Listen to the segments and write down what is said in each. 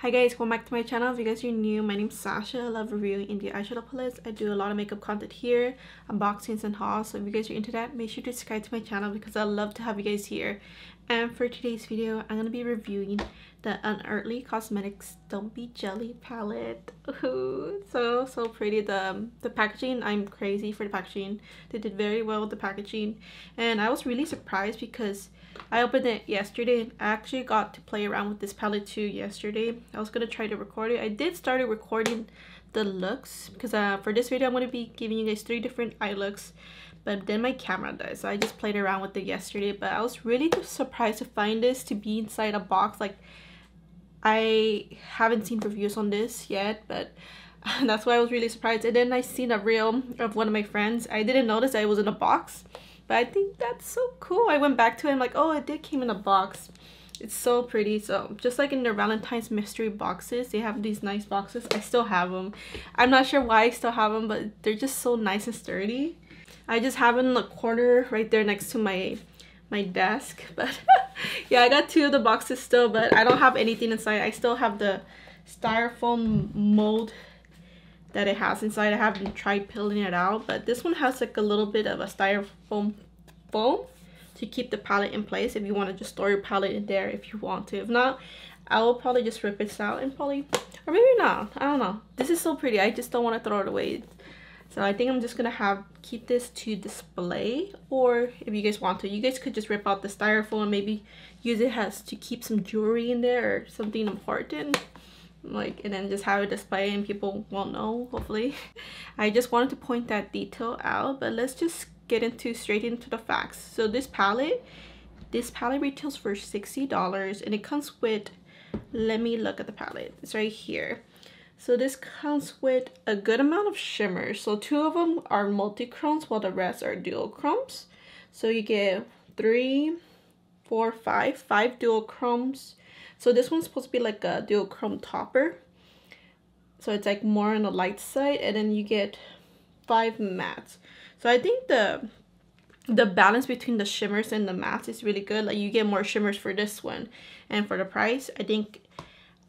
Hi guys, welcome back to my channel. If you guys are new, my name's Sasha. I love reviewing indie eyeshadow palettes. I do a lot of makeup content here, unboxings and hauls. So if you guys are into that, make sure to subscribe to my channel because I love to have you guys here. And for today's video, I'm going to be reviewing the Unearthly Cosmetics Don't Be Jelly palette. Ooh, so pretty. The packaging, I'm crazy for the packaging. They did very well with the packaging. And I was really surprised because I opened it yesterday. I actually got to play around with this palette too yesterday. I was going to try to record it. I did start recording the looks because for this video I'm going to be giving you guys 3 different eye looks, but then my camera died, so I just played around with it yesterday. But I was really surprised to find this to be inside a box. Like, I haven't seen reviews on this yet, but that's why I was really surprised. And then I seen a reel of one of my friends. I didn't notice that it was in a box, but I think that's so cool. I went back to it, I'm like, oh, it did came in a box. It's so pretty. So just like in their Valentine's mystery boxes, they have these nice boxes. I still have them. I'm not sure why I still have them, but they're just so nice and sturdy. I just have it in the corner right there next to my desk. But yeah, I got 2 of the boxes still, but I don't have anything inside. I still have the styrofoam mold that it has inside. I haven't tried peeling it out, but this one has like a little bit of a styrofoam foam to keep the palette in place if you want to just store your palette in there if you want to. If not, I will probably just rip this out and probably, or maybe not, I don't know. This is so pretty, I just don't want to throw it away. So I think I'm just gonna keep this to display, or if you guys want to, you guys could just rip out the styrofoam and maybe use it as to keep some jewelry in there or something important, like, and then just have it display and people won't know, hopefully. I just wanted to point that detail out, but let's just get straight into the facts. So this palette retails for $60 and it comes with, let me look at the palette, it's right here. So this comes with a good amount of shimmers. So 2 of them are multi-chromes while the rest are dual chromes. So you get 3, 4, 5 dual chromes. So this one's supposed to be like a dual chrome topper, so it's like more on the light side, and then you get 5 mattes. So I think the balance between the shimmers and the mattes is really good. Like, you get more shimmers for this one, and for the price, I think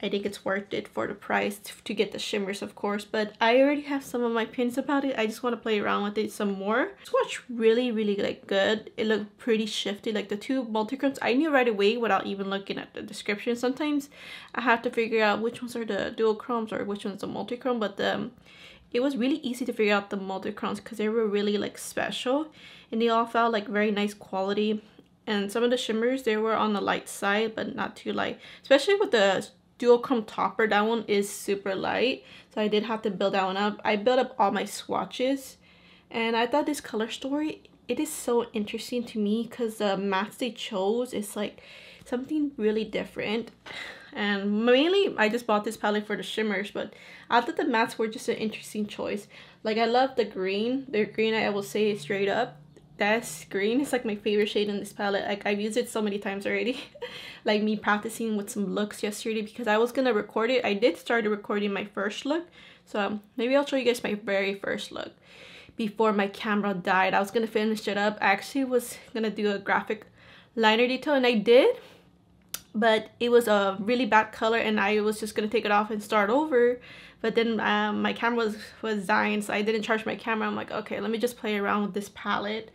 it's worth it for the price to get the shimmers, of course. But I already have some of my opinions about it. I just want to play around with it some more. Swatch really like good. It looked pretty shifty. Like the 2 multi-chromes, I knew right away without even looking at the description. Sometimes I have to figure out which ones are the dual chromes or which one's the multi-chrome, but it was really easy to figure out the multi-chromes because they were really like special and they all felt like very nice quality. And some of the shimmers, they were on the light side but not too light, especially with the dual chrome topper. That one is super light, so I did have to build that one up. I built up all my swatches, and I thought this color story, it is so interesting to me because the mattes they chose is like something really different. And mainly I just bought this palette for the shimmers, but I thought the mattes were just an interesting choice. Like, I love the green. The green, I will say straight up, that green is like my favorite shade in this palette. Like, I've used it so many times already. Like me practicing with some looks yesterday because I was gonna record it. I did start recording my first look, so maybe I'll show you guys my very first look before my camera died. I was gonna finish it up. I actually was gonna do a graphic liner detail, and I did, but it was a really bad color and I was just gonna take it off and start over. But then my camera was dying, so I didn't charge my camera. I'm like, okay, let me just play around with this palette.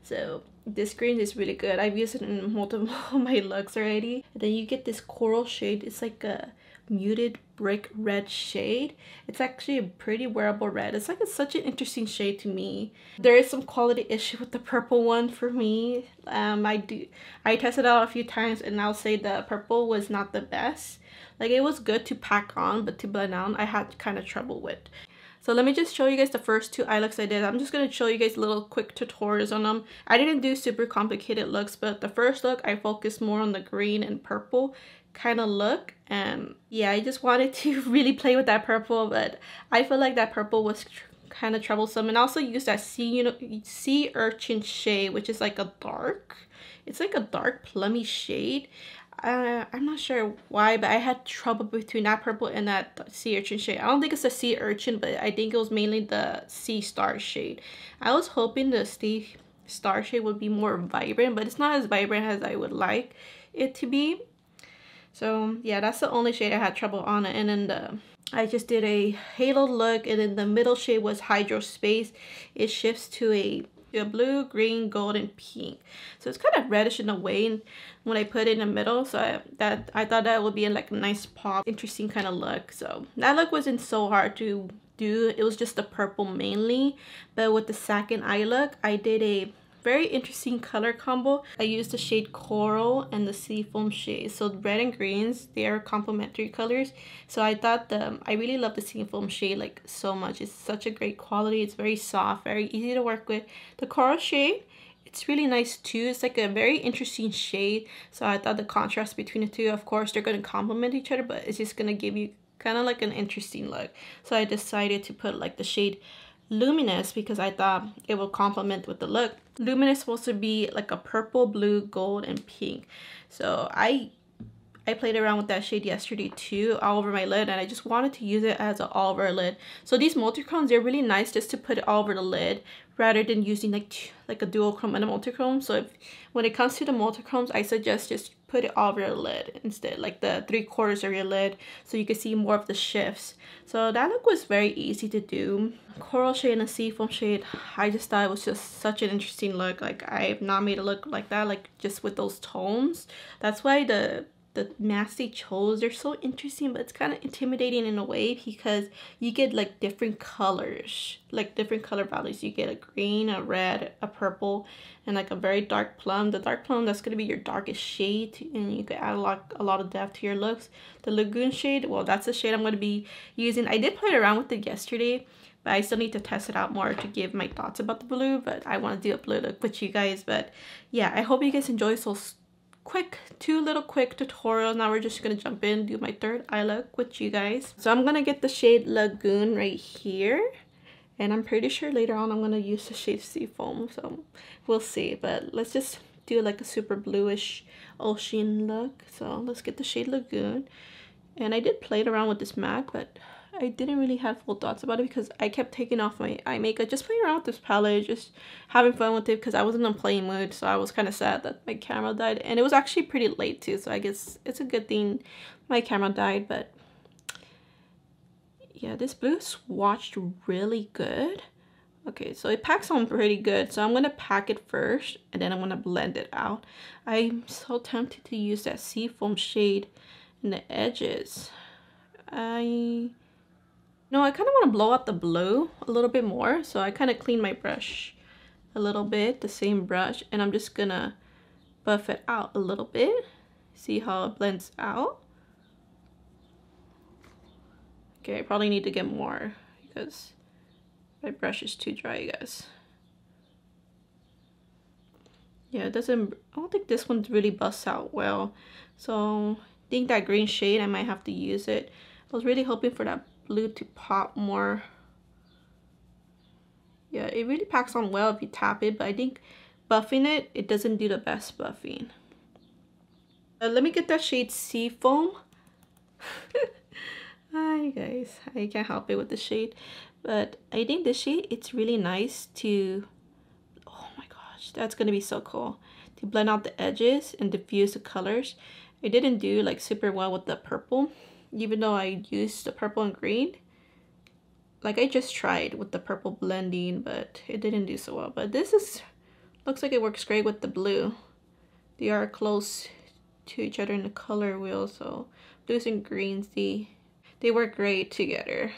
So this green is really good. I've used it in multiple of my looks already. And then you get this coral shade. It's like a muted brick red shade. It's actually a pretty wearable red. It's such an interesting shade to me. There is some quality issue with the purple one for me. I tested out a few times and I'll say the purple was not the best. Like, it was good to pack on, but to blend on I had kind of trouble with. So let me just show you guys the first 2 eye looks I did. I'm just going to show you guys little quick tutorials on them. I didn't do super complicated looks, but the first look I focused more on the green and purple kind of look. And yeah, I just wanted to really play with that purple, but I feel like that purple was kind of troublesome. And also use that sea urchin shade, which is like a dark, it's like a dark plummy shade. I'm not sure why, but I had trouble between that purple and that sea urchin shade. I don't think it's a sea urchin, but I think it was mainly the sea star shade. I was hoping the sea star shade would be more vibrant, but it's not as vibrant as I would like it to be. So yeah, that's the only shade I had trouble on. And then I just did a halo look, and then the middle shade was Hydro Space. It shifts to a blue, green, gold, and pink. So it's kind of reddish in a way when I put it in the middle. So I thought that would be like a nice pop, interesting kind of look. So that look wasn't so hard to do. It was just the purple mainly. But with the second eye look, I did a very interesting color combo. I used the shade Coral and the Seafoam shade. So red and greens, they are complementary colors. So I thought I really love the Seafoam shade like so much. It's such a great quality. It's very soft, very easy to work with. The Coral shade, it's really nice too. It's like a very interesting shade. So I thought the contrast between the two, of course, they're going to complement each other, but it's just going to give you kind of like an interesting look. So I decided to put like the shade Luminous because I thought it will complement with the look. Luminous is supposed to be like a purple, blue, gold, and pink. So I played around with that shade yesterday too, all over my lid, and I just wanted to use it as an all over lid. So these multichromes, they're really nice just to put it all over the lid rather than using like a dual chrome and a multichrome. So when it comes to the multichromes, I suggest just put it all over the lid instead, like the 3/4 of your lid, so you can see more of the shifts. So that look was very easy to do. Coral shade and a Seafoam shade, I just thought it was just such an interesting look. Like I have not made a look like that, like just with those tones. That's why the masks they chose, they're so interesting, but it's kind of intimidating in a way because you get like different colors, like different color values. You get a green, a red, a purple, and like a very dark plum. The dark plum, that's going to be your darkest shade, and you can add a lot of depth to your looks. The Lagoon shade, well, that's the shade I'm going to be using. I did play around with it yesterday, but I still need to test it out more to give my thoughts about the blue, but I want to do a blue look with you guys. But yeah, I hope you guys enjoy two little quick tutorials. Now we're just gonna jump in, do my third eye look with you guys. So I'm gonna get the shade Lagoon right here, and I'm pretty sure later on I'm gonna use the shade Seafoam, so we'll see. But let's just do like a super bluish ocean look. So let's get the shade Lagoon. And I did play around with this MAC, but I didn't really have full thoughts about it because I kept taking off my eye makeup, just playing around with this palette, just having fun with it because I wasn't in a playing mood. So I was kind of sad that my camera died, and it was actually pretty late too, so I guess it's a good thing my camera died. But yeah, this blue swatched really good. Okay, so it packs on pretty good, so I'm gonna pack it first and then I'm gonna blend it out. I'm so tempted to use that Seafoam shade in the edges. No, I kind of want to blow out the blue a little bit more. So I kind of clean my brush a little bit, the same brush, and I'm just gonna buff it out a little bit. See how it blends out. Okay, I probably need to get more because my brush is too dry, guys. Yeah, it doesn't, I don't think this one really busts out well. So I think that green shade, I might have to use it. I was really hoping for that blue to pop more. Yeah, it really packs on well if you tap it, but I think buffing it, it doesn't do the best buffing. Let me get that shade Seafoam. Hi guys, I can't help it with the shade, but I think this shade, it's really nice to, oh my gosh, that's gonna be so cool, to blend out the edges and diffuse the colors. I didn't do like super well with the purple, even though I used the purple and green. Like I just tried with the purple blending, but it didn't do so well. But this looks like it works great with the blue. They are close to each other in the color wheel, so blues and greens, they work great together.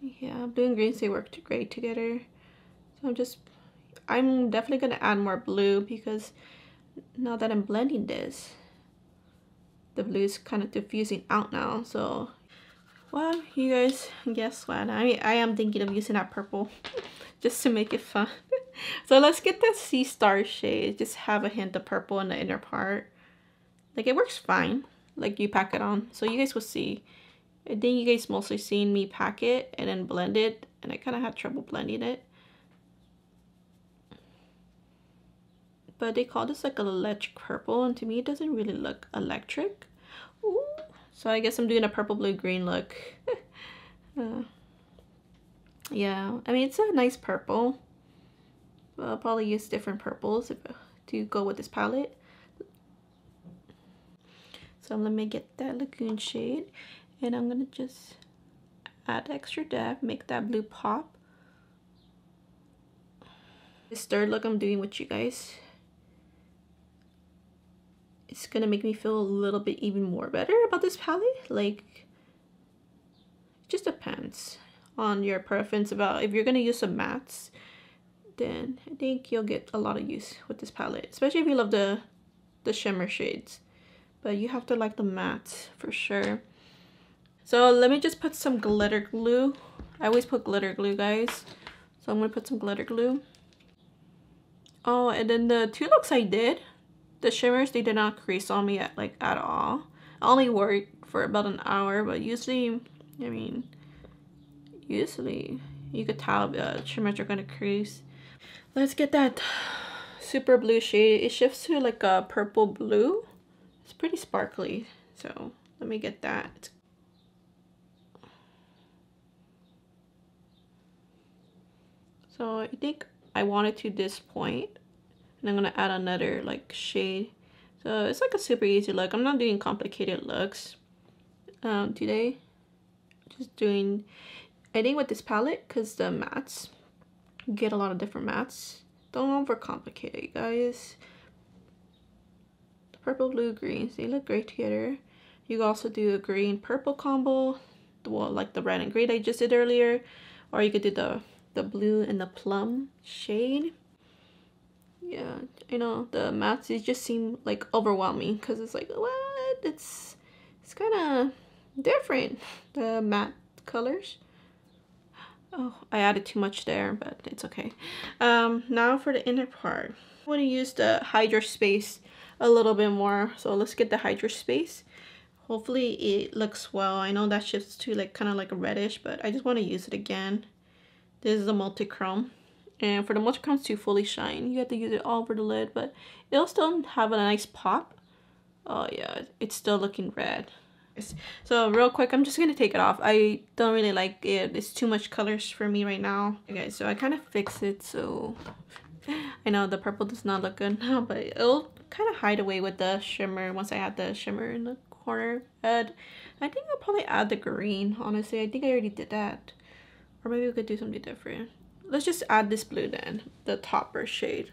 Yeah, blue and greens, they work great together. So I'm definitely gonna add more blue because now that I'm blending this, the blue is kind of diffusing out now. So, well, you guys, guess what? I am thinking of using that purple just to make it fun. So let's get that Sea Star shade. Just have a hint of purple in the inner part. Like it works fine. Like you pack it on. So you guys will see. I think you guys mostly seen me pack it and then blend it. And I kind of had trouble blending it. But they call this like an electric purple, and to me it doesn't really look electric. Ooh. So I guess I'm doing a purple, blue, green look. Yeah, I mean it's a nice purple. I'll probably use different purples to go with this palette. So let me get that Lagoon shade, and I'm gonna just add extra depth, make that blue pop. This third look I'm doing with you guys, it's gonna make me feel a little bit even more better about this palette. Like, it just depends on your preference. About if you're gonna use some mattes, then I think you'll get a lot of use with this palette, especially if you love the shimmer shades. But you have to like the mattes for sure. So let me just put some glitter glue. I always put glitter glue, guys. So I'm gonna put some glitter glue. Oh, and then the two looks I did, the shimmers, they did not crease on me at all. I only worked for about an hour, but usually, I mean, usually you could tell the shimmers are gonna crease. Let's get that super blue shade. It shifts to like a purple blue. It's pretty sparkly, so let me get that. So I think I want it to this point, and I'm gonna add another like shade. So it's like a super easy look. I'm not doing complicated looks today. Just doing, I think with this palette, because the mattes, you get a lot of different mattes. Don't overcomplicate it, guys. The purple, blue, greens, they look great together. You can also do a green purple combo, well, like the red and green I just did earlier, or you could do the blue and the plum shade. Yeah, I know the mattes, they just seem like overwhelming because it's like, what? It's kind of different, the matte colors. Oh, I added too much there, but it's okay. Now for the inner part, I want to use the Hydra Space a little bit more. So let's get the Hydra Space. Hopefully it looks well. I know that shifts to like kind of like a reddish, but I just want to use it again. This is a multi-chrome, and for the multi-chromes to fully shine, you have to use it all over the lid, but it'll still have a nice pop. Oh yeah, it's still looking red. So real quick, I'm just gonna take it off. I don't really like it. It's too much colors for me right now. Okay, so I kind of fixed it, so I know the purple does not look good now, but it'll kind of hide away with the shimmer once I add the shimmer in the corner. And I think I'll probably add the green, honestly. I think I already did that. Or maybe we could do something different. Let's just add this blue then, the topper shade.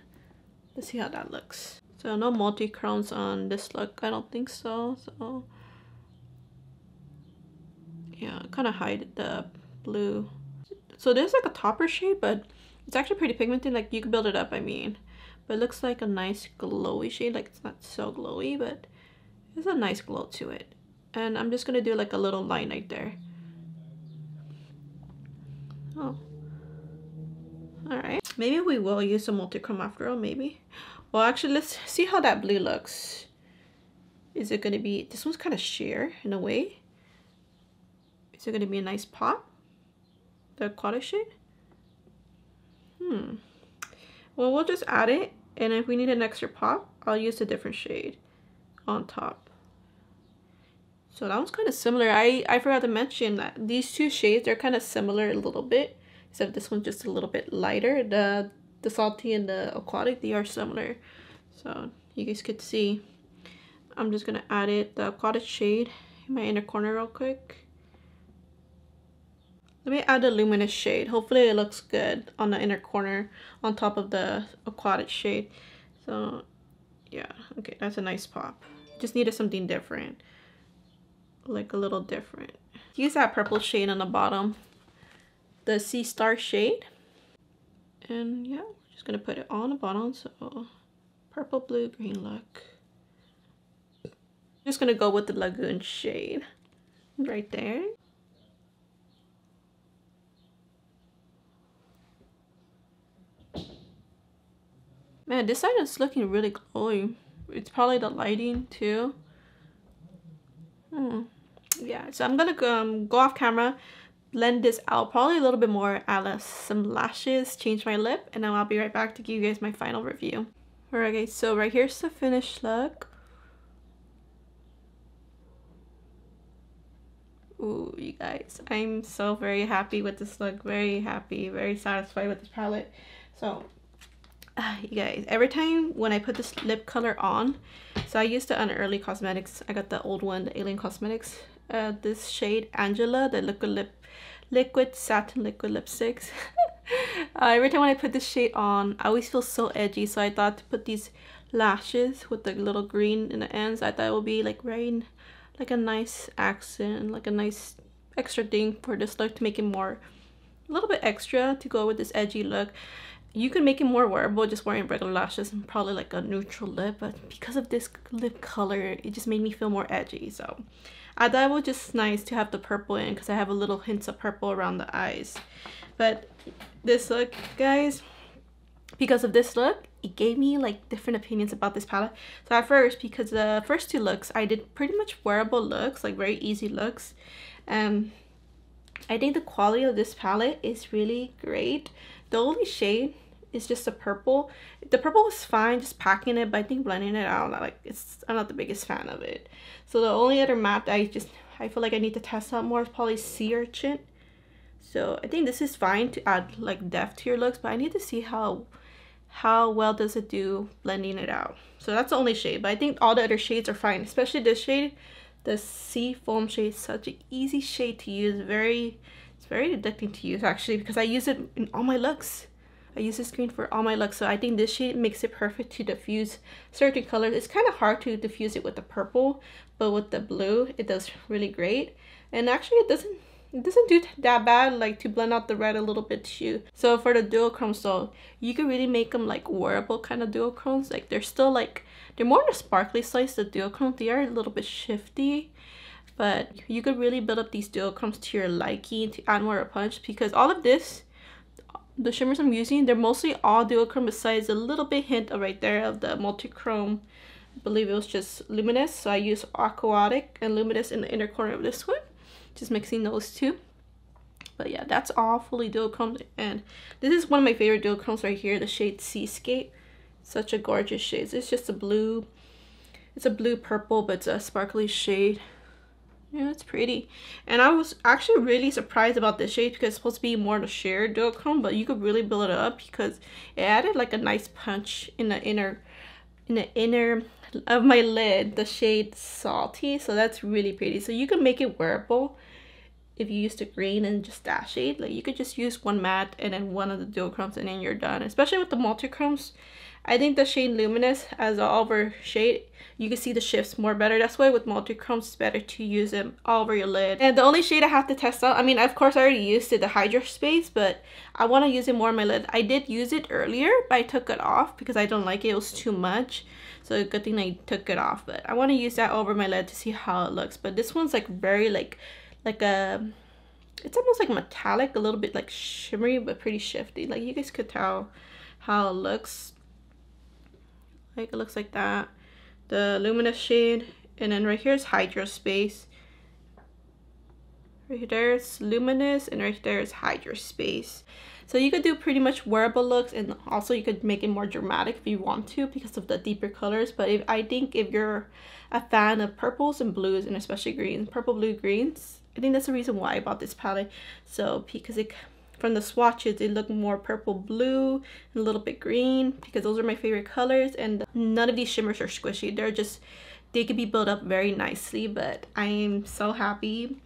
Let's see how that looks. So no multi-chromes on this look, I don't think so. So yeah, kind of hide the blue. So there's like a topper shade, but it's actually pretty pigmented. Like you can build it up, I mean. But it looks like a nice glowy shade. Like it's not so glowy, but there's a nice glow to it. And I'm just gonna do like a little line right there. Oh. Alright. Maybe we will use some multi-chrome after all, maybe. Well, actually, let's see how that blue looks. Is it gonna be, this one's kind of sheer in a way. Is it gonna be a nice pop? The aquatic shade? Well, we'll just add it, and if we need an extra pop, I'll use a different shade on top. So that one's kind of similar. I forgot to mention that these two shades are kind of similar a little bit, except this one's just a little bit lighter. The salty and the aquatic, they are similar. So you guys could see. I'm just gonna add it, the aquatic shade, in my inner corner real quick. Let me add the luminous shade. Hopefully it looks good on the inner corner on top of the aquatic shade. So yeah, okay, that's a nice pop. Just needed something different. Like a little different. Use that purple shade on the bottom. The Sea Star shade. And yeah, we're just gonna put it on the bottom. So purple, blue, green look. Just gonna go with the Lagoon shade right there. Man, this side is looking really glowy. It's probably the lighting too. Yeah, so I'm gonna go off camera, blend this out probably a little bit more, add some lashes, change my lip, and then I'll be right back to give you guys my final review. Alright guys, so right here's the finished look. Ooh, you guys, I'm so very happy with this look. Very happy, very satisfied with this palette. So You guys, every time when I put this lip color on, so I used the Unearthly Cosmetics. I got the old one, the Alien Cosmetics. This shade Angela, the liquid satin liquid lipsticks. Every time when I put this shade on, I always feel so edgy. So I thought to put these lashes with the little green in the ends. I thought it would be like very, like a nice accent, like a nice extra thing for this look to make it more, a little bit extra to go with this edgy look. You could make it more wearable just wearing regular lashes and probably like a neutral lip, but because of this lip color, it just made me feel more edgy. So I thought it was just nice to have the purple in because I have a little hints of purple around the eyes. But this look, guys, because of this look, it gave me like different opinions about this palette. So at first, because the first two looks, I did pretty much wearable looks, like very easy looks. I think the quality of this palette is really great. The only shade is just the purple. The purple was fine just packing it, but I think blending it out, I'm not the biggest fan of it. So the only other matte I feel like I need to test out more is probably Sea Urchin. So I think this is fine to add like depth to your looks, but I need to see how well does it do blending it out. So that's the only shade, but I think all the other shades are fine, especially this shade. The Sea Foam shade is such an easy shade to use. It's very addicting to use actually, because I use it in all my looks. I use this green for all my looks, so I think this shade makes it perfect to diffuse certain colors. It's kind of hard to diffuse it with the purple, but with the blue, it does really great. And actually, it doesn't do that bad, like to blend out the red a little bit too. So for the duochromes though, you can really make them like wearable kind of duochromes. Like they're still like, they're more on the sparkly side, the duochromes. They are a little bit shifty, but you could really build up these duochromes to your liking to add more punch, because all of this, the shimmers I'm using, they're mostly all duochrome besides a little bit hint of right there of the multi-chrome. I believe it was just Luminous, so I use Aquatic and Luminous in the inner corner of this one, just mixing those two. But yeah, that's all fully duochrome, and this is one of my favorite duochromes right here, the shade Seascape. Such a gorgeous shade. It's just a blue, it's a blue purple, but it's a sparkly shade. Yeah, it's pretty. And I was actually really surprised about this shade because it's supposed to be more of a sheer duochrome, but you could really build it up because it added like a nice punch in the inner of my lid, the shade Salty. So that's really pretty. So you can make it wearable if you use the green and just that shade. Like you could just use one matte and then one of the duochromes and then you're done. Especially with the multi-chromes, I think the shade Luminous as an all over shade, you can see the shifts more better. That's why with multi-chromes it's better to use them all over your lid. And the only shade I have to test out, I mean, of course I already used it, the Hydra Space, but I want to use it more on my lid. I did use it earlier, but I took it off because I don't like it. It was too much. So good thing I took it off. But I want to use that over my lid to see how it looks. But this one's like very like a, it's almost like metallic, a little bit like shimmery, but pretty shifty. Like you guys could tell how it looks. Like it looks like that. The Luminous shade, and then right here is Hydra Space. Right there's Luminous, and right there is Hydra Space. So you could do pretty much wearable looks, and also you could make it more dramatic if you want to because of the deeper colors. But I think if you're a fan of purples and blues, and especially greens, purple, blue, greens, I think that's the reason why I bought this palette. So because it, from the swatches, they look more purple, blue, and a little bit green, because those are my favorite colors. And none of these shimmers are squishy. They're just, they could be built up very nicely. But I am so happy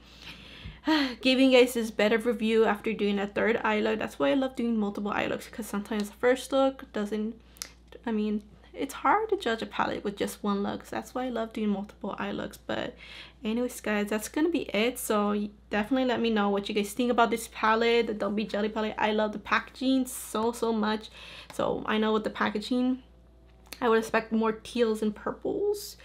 giving you guys this better review after doing a third eye look. That's why I love doing multiple eye looks, because sometimes the first look doesn't, I mean, it's hard to judge a palette with just one look. So that's why I love doing multiple eye looks. But anyways guys, that's gonna be it. So definitely let me know what you guys think about this palette, the Don't Be Jelly palette. I love the packaging so much. So I know with the packaging I would expect more teals and purples,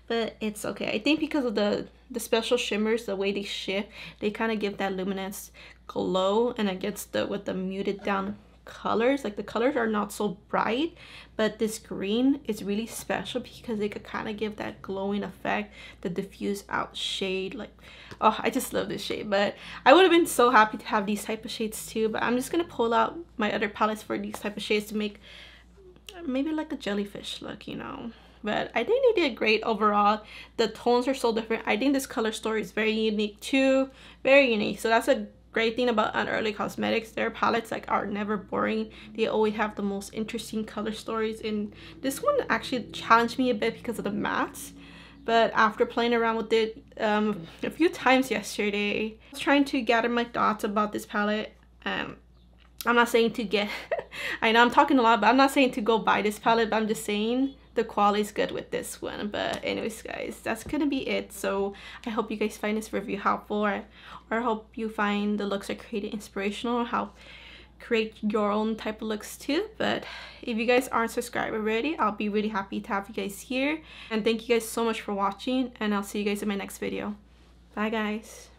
but it's okay. I think because of the special shimmers, the way they shift, they kind of give that luminous glow, and against the with the muted down colors, like the colors are not so bright, but this green is really special because they could kind of give that glowing effect, the diffuse out shade. Like, oh, I just love this shade. But I would have been so happy to have these type of shades too, but I'm just gonna pull out my other palettes for these type of shades to make maybe like a jellyfish look, you know. But I think they did great overall. The tones are so different. I think this color story is very unique too, very unique. So that's a great thing about Unearthly Cosmetics, their palettes like are never boring. They always have the most interesting color stories, and this one actually challenged me a bit because of the mattes. But after playing around with it a few times yesterday, I was trying to gather my thoughts about this palette. I'm not saying to get I know I'm talking a lot, but I'm not saying to go buy this palette, but I'm just saying the quality is good with this one. But anyways guys, that's gonna be it. So I hope you guys find this review helpful, or I hope you find the looks I created inspirational, or help create your own type of looks too. But if you guys aren't subscribed already, I'll be really happy to have you guys here, and thank you guys so much for watching, and I'll see you guys in my next video. Bye guys.